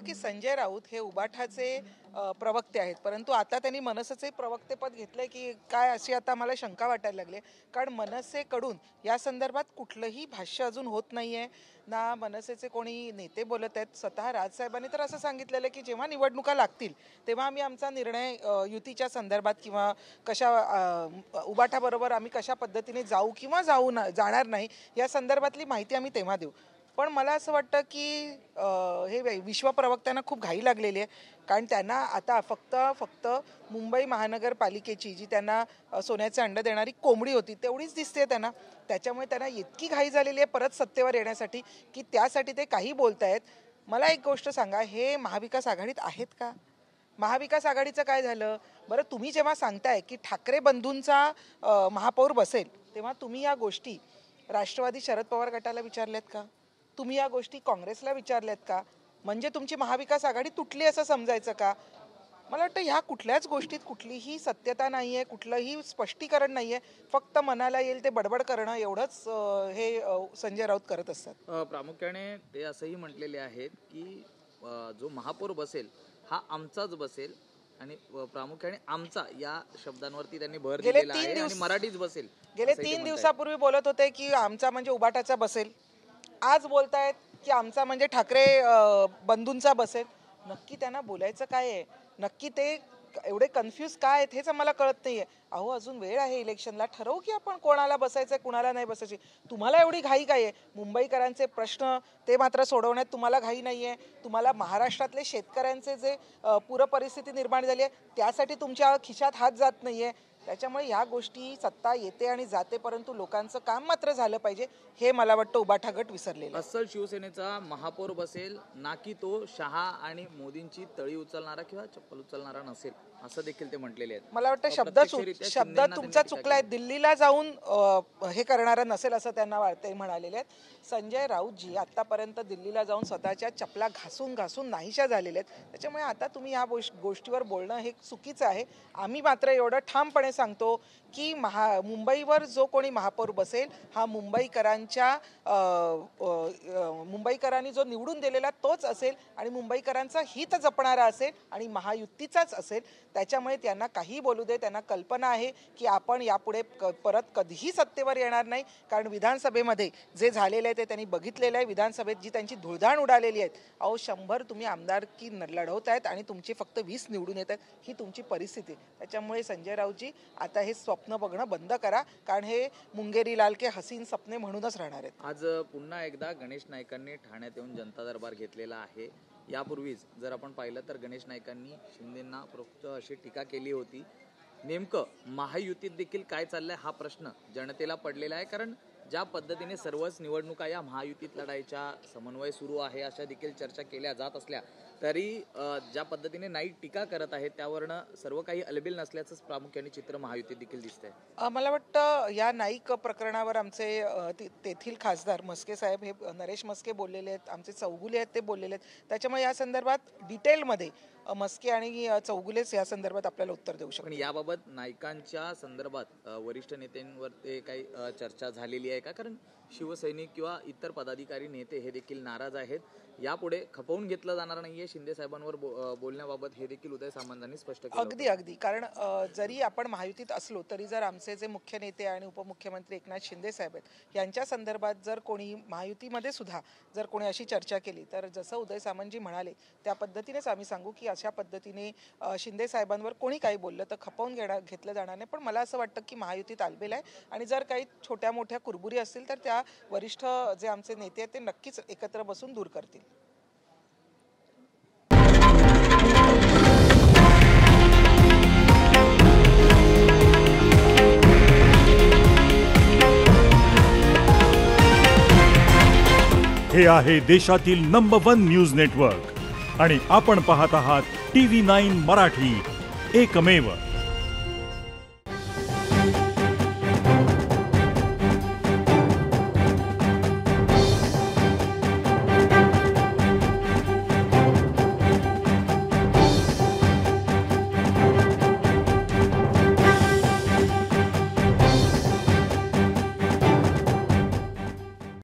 की संजय राऊत हे उबाठाचे प्रवक्ते आहेत, परंतु आता त्यांनी मनसेचे प्रवक्तेपद घेतलंय की काय अशी आता मला शंका वाटायला लागली, कारण मनसेकडून या संदर्भात कुठलंही भाष्य अजून होत नाहीये ना. मनसेचे कोणी नेते बोलत आहेत. स्वतः राजसाहेबांनी तर असं सांगितलेलं की जेव्हा निवडणुका लागतील तेव्हा आम्ही आमचा निर्णय युतीच्या संदर्भात किंवा कशा उबाठाबरोबर आम्ही कशा पद्धतीने जाऊ किंवा जाणार नाही या संदर्भातली माहिती आम्ही तेव्हा देऊ. पण मला असं वाटतं की हे विश्वप्रवक्त्यांना खूप घाई लागलेली आहे, कारण त्यांना आता फक्त मुंबई महानगरपालिकेची जी त्यांना सोन्याचे अंड देणारी कोंबडी होती तेवढीच दिसते त्यांना. त्याच्यामुळे त्यांना इतकी घाई झालेली आहे परत सत्तेवर येण्यासाठी की त्यासाठी ते काही बोलतायत. मला एक गोष्ट सांगा, हे महाविकास आघाडीत आहेत का? महाविकास आघाडीचं काय झालं बरं? तुम्ही जेव्हा सांगताय की ठाकरे बंधूंचा महापौर बसेल, तेव्हा तुम्ही या गोष्टी राष्ट्रवादी शरद पवार गटाला विचारल्यात का? तुम्ही या गोष्टी काँग्रेसला विचारल्यात का? म्हणजे तुमची महाविकास आघाडी तुटली असं समजायचं का? मला वाटतं ह्या कुठल्याच गोष्टीत कुठलीही सत्यता नाही आहे, कुठलंही स्पष्टीकरण नाही आहे. फक्त मनाला येईल ते बडबड करणं एवढंच हे संजय राऊत करत असतात. प्रामुख्याने ते असंही म्हटलेले आहेत की जो महापौर बसेल हा आमचाच बसेल आणि प्रामुख्याने आमचा या शब्दांवरती त्यांनी भर दिलेला आहे आणि मराठीच बसेल. गेले 3 दिवसापूर्वी बोलत होते की आमचा म्हणजे उबाटाचा बसेल. आज बोलतायत की आमचा म्हणजे ठाकरे बंधूंचा बसेल. नक्की त्यांना बोलायचं काय आहे? नक्की ते एवढे कन्फ्यूज काय आहेत हेच आम्हाला कळत नाहीये. अहो अजून वेळ आहे इलेक्शनला, ठरवू की आपण कोणाला बसायचंय कुणाला नाही बसायची. तुम्हाला एवढी घाई काय आहे? मुंबईकरांचे प्रश्न ते मात्र सोडवण्यात तुम्हाला घाई नाहीये. तुम्हाला महाराष्ट्रातले शेतकऱ्यांचे जे पूरपरिस्थिती निर्माण झाली आहे त्यासाठी तुमच्या खिशात हात जात नाहीये. त्याच्यामुळे ह्या गोष्टी सत्ता येते आणि जाते, परंतु लोकांचं काम मात्र झालं पाहिजे हे मला वाटतं उबाठा गट विसरलेला. अस्सल शिवसेनेचा महापौर बसेल ना की तो शहा आणि मोदींची तळी उचलणारा किंवा चप्पल उचलणारा नसेल असं देखील ते म्हटलेले आहेत. मला वाटतं शब्द तुमचा चुकलाय. दिल्लीला जाऊन हे करणारा नसेल असं त्यांना वाटते म्हणालेले आहेत. संजय राऊतजी आतापर्यंत दिल्लीला जाऊन स्वतःच्या चपला घासून नाहीशा झालेल्या आहेत. त्याच्यामुळे आता तुम्ही या गोष्टीवर बोलणं हे चुकीचं आहे. आम्ही मात्र एवढं ठामपणे सांगतो की मुंबईवर जो कोणी महापौर बसेल हा मुंबईकरांनी जो निवडून दिलेला तोच असेल आणि मुंबईकरांचा हित जपणारा असेल आणि महायुतीचाच असेल. त्याच्यामुळे त्यांना काही बोलू दे. त्यांना कल्पना आहे की आपण यापुढे परत कधीही सत्तेवर येणार नाही, कारण विधानसभेमध्ये जे झालेलं आहे ते त्यांनी बघितलेलं आहे. विधानसभेत जी त्यांची धुळधाण उडालेली आहे. अहो 100 तुम्ही आमदारकी लढवतायत आणि तुमचे फक्त 20 निवडून येत आहेत, ही तुमची परिस्थिती. त्याच्यामुळे संजय राऊतजी आता हे स्वप्न बघणं बंद करा, कारण हे मुंगेरी लाल के हसीन सपने म्हणूनच राहणार आहेत. आज पुन्हा एकदा गणेश नाईकांनी ठाण्यात येऊन जनता दरबार घेतलेला आहे. यापूर्वीच जर आपण पाहिलं तर गणेश नाईकांनी शिंदेंना उपरोक्त अशी टीका केली होती. नेमकं महायुतीत देखील काय चाललंय हा प्रश्न जनतेला पडलेला आहे, कारण ज्या पद्धतीने सर्वच निवडणुका या महायुतीत लढायच्या समन्वय सुरू आहे अशा देखील चर्चा केल्या जात असल्या तरी ज्या पद्धतीने नाईक टीका करत आहेत त्यावरनं सर्व काही अलबेल नसल्याचंच प्रामुख्याने चित्र महायुतीत देखील दिसतंय. मला वाटतं या नाईक प्रकरणावर आमचे तेथील खासदार मस्के साहेब हे नरेश मस्के बोललेले आहेत, आमचे चौगुले आहेत ते बोललेले आहेत. त्याच्यामुळे या संदर्भात डिटेलमध्ये मस्के आणि चौगुलेच या संदर्भात आपल्याला उत्तर देऊ शकतात. पण याबाबत नाईकांच्या संदर्भात वरिष्ठ नेत्यांवर ते काही चर्चा झालेली आहे का? कारण शिवसैनिक किंवा इतर पदाधिकारी नेते हे देखील नाराज आहेत. यापुढे खपवून घेतलं जाणार नाहीये शिंदे साहेबांवर बोलण्याबाबत हे देखील उदय सामंतांनी स्पष्ट केलं. अगदी कारण जरी आपण महायुतीत असलो तरी जर आमचे जे मुख्य नेते आणि उपमुख्यमंत्री एकनाथ शिंदे साहेब आहेत यांच्या संदर्भात जर कोणी महायुतीमध्ये सुद्धा जर कोणी अशी चर्चा केली तर जसं उदय सामंतजी म्हणाले त्या पद्धतीनेच आम्ही सांगू की अशा पद्धतीने शिंदे साहेबांवर कोणी काही बोललं तर खपवून घेतलं जाणार नाही. पण मला असं वाटतं की महायुतीत आलबेल आहे आणि जर काही छोट्या मोठ्या कुरबुरी असतील तर त्या वरिष्ठ जे आमचे नेते आहेत ते नक्कीच एकत्र बसून दूर करतील. हे आहे देशातील नंबर 1 न्यूज नेटवर्क आणि आपण पाहत आहात TV9 मराठी, एकमेव.